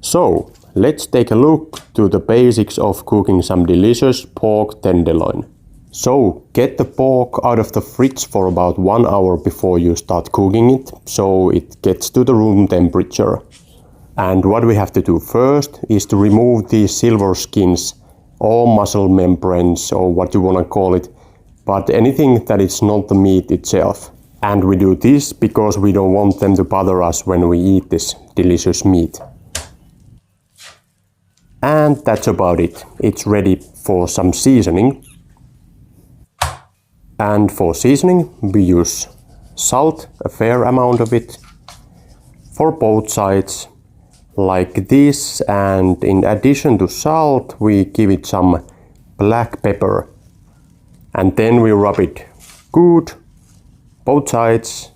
So, let's take a look to the basics of cooking some delicious pork tenderloin. So, get the pork out of the fridge for about 1 hour before you start cooking it, so it gets to the room temperature. And what we have to do first is to remove these silver skins or muscle membranes or what you want to call it, but anything that is not the meat itself. And we do this because we don't want them to bother us when we eat this delicious meat. And that's about it. It's ready for some seasoning. And for seasoning we use salt, a fair amount of it, for both sides, like this. And in addition to salt we give it some black pepper. And then we rub it good, both sides,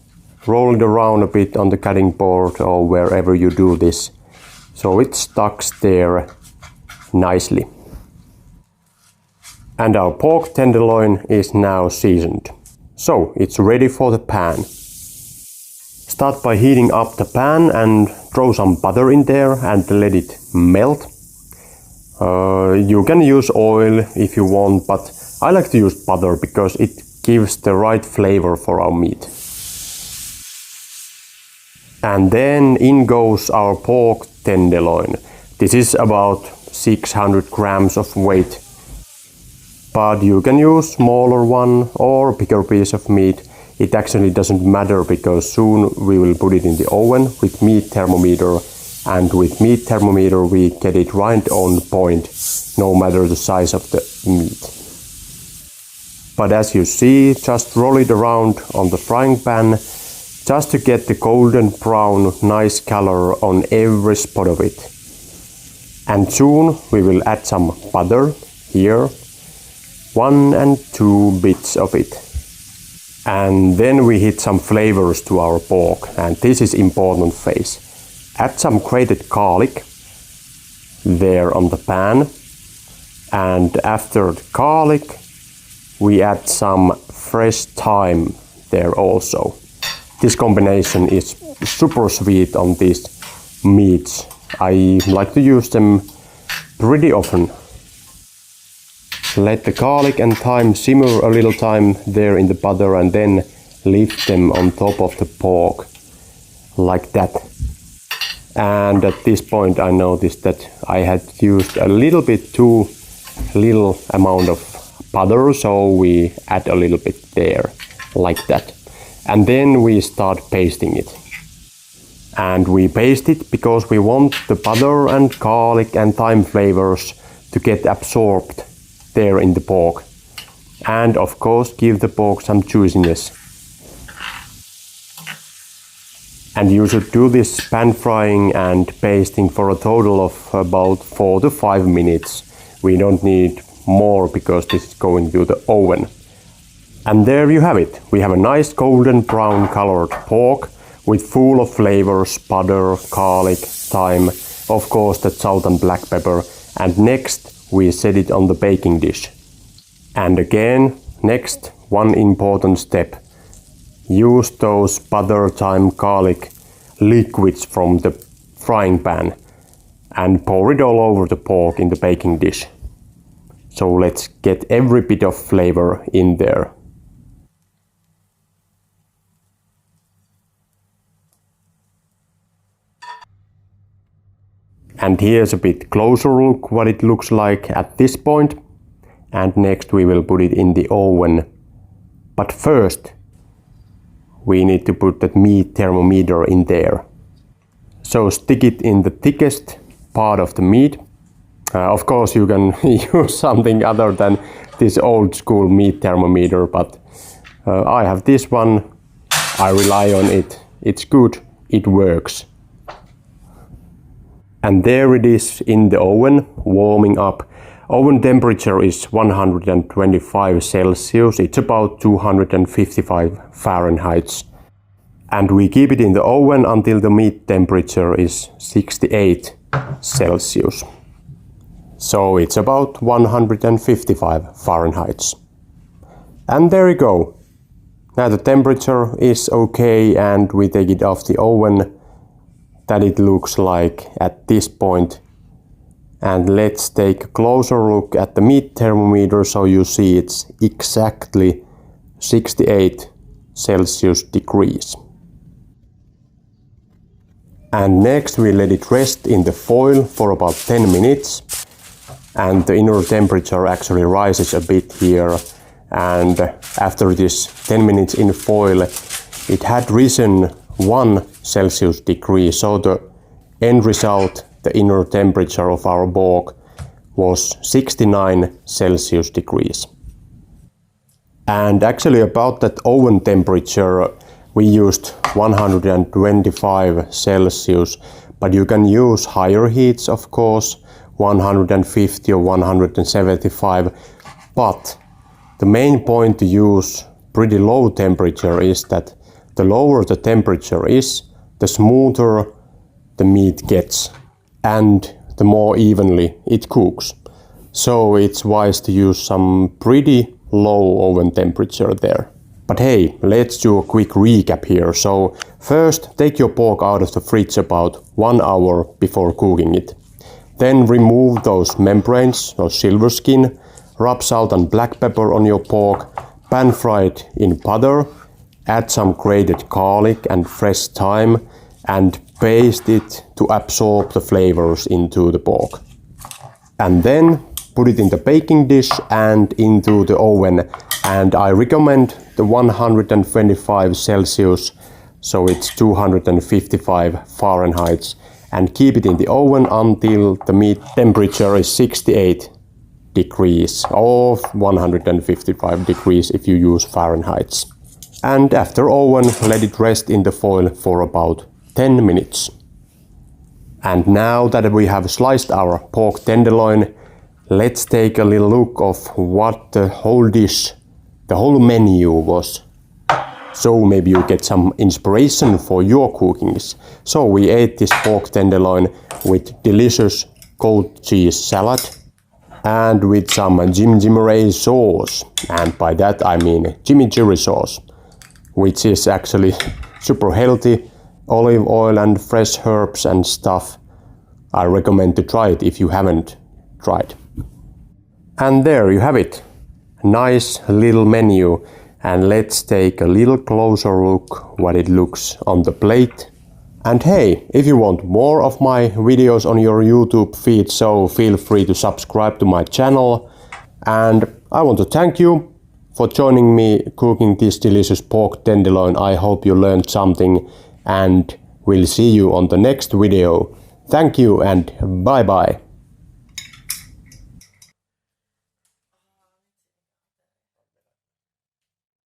roll it around a bit on the cutting board or wherever you do this, so it sticks there nicely. And our pork tenderloin is now seasoned. So it's ready for the pan. Start by heating up the pan and throw some butter in there and let it melt. You can use oil if you want, but I like to use butter because it gives the right flavor for our meat. And then in goes our pork tenderloin. This is about 600 grams of weight, but you can use smaller one or bigger piece of meat. It actually doesn't matter because soon we will put it in the oven with meat thermometer, and with meat thermometer we get it right on point no matter the size of the meat. But as you see, just roll it around on the frying pan just to get the golden brown nice color on every spot of it. And soon we will add some butter here, 1 and 2 bits of it. And then we hit some flavors to our pork, and this is important phase. Add some grated garlic there on the pan, and after the garlic we add some fresh thyme there also. This combination is super sweet on these meats. I like to use them pretty often. Let the garlic and thyme simmer a little time there in the butter and then lift them on top of the pork, like that. And at this point I noticed that I had used a little bit too little amount of butter, so we add a little bit there, like that. And then we start basting it. And we baste it because we want the butter and garlic and thyme flavors to get absorbed there in the pork. And of course give the pork some juiciness. And you should do this pan frying and basting for a total of about 4 to 5 minutes. We don't need more because this is going to the oven. And there you have it. We have a nice golden brown colored pork with full of flavors, butter, garlic, thyme, of course that salt and black pepper. And next we set it on the baking dish. And again, next, one important step. Use those butter, thyme, garlic liquids from the frying pan and pour it all over the pork in the baking dish. So let's get every bit of flavor in there. And here's a bit closer look what it looks like at this point. And next we will put it in the oven. But first we need to put that meat thermometer in there. So stick it in the thickest part of the meat. Of course you can use something other than this old school meat thermometer, but I have this one. I rely on it. It's good. It works. And there it is in the oven, warming up. Oven temperature is 125 Celsius. It's about 255 Fahrenheit. And we keep it in the oven until the meat temperature is 68 Celsius. So it's about 155 Fahrenheit. And there you go. Now the temperature is okay and we take it off the oven. that it looks like at this point. And let's take a closer look at the meat thermometer so you see it's exactly 68 Celsius degrees. And next we let it rest in the foil for about 10 minutes. And the inner temperature actually rises a bit here. And after this 10 minutes in foil, it had risen 1 Celsius degree. So the end result, the inner temperature of our pork, was 69 Celsius degrees. And actually about that oven temperature, we used 125 Celsius, but you can use higher heats, of course, 150 or 175. But the main point to use pretty low temperature is that the lower the temperature is, the smoother the meat gets and the more evenly it cooks. So it's wise to use some pretty low oven temperature there. But hey, let's do a quick recap here. So first, take your pork out of the fridge about 1 hour before cooking it. Then remove those membranes or silver skin, rub salt and black pepper on your pork, pan fry it in butter, add some grated garlic and fresh thyme and baste it to absorb the flavors into the pork. And then put it in the baking dish and into the oven. And I recommend the 125 Celsius, so it's 255 Fahrenheit. And keep it in the oven until the meat temperature is 68 degrees or 155 degrees if you use Fahrenheit. And after oven, let it rest in the foil for about 10 minutes. And now that we have sliced our pork tenderloin, let's take a little look of what the whole dish, the whole menu was. So maybe you get some inspiration for your cookings. So we ate this pork tenderloin with delicious goat cheese salad and with some chimichurri sauce. And by that I mean chimichurri sauce, which is actually super healthy, olive oil and fresh herbs and stuff. I recommend to try it if you haven't tried. And there you have it. Nice little menu. And let's take a little closer look what it looks on the plate. And hey, if you want more of my videos on your YouTube feed, so feel free to subscribe to my channel. And I want to thank you for joining me cooking this delicious pork tenderloin. I hope you learned something and we'll see you on the next video. Thank you and bye bye.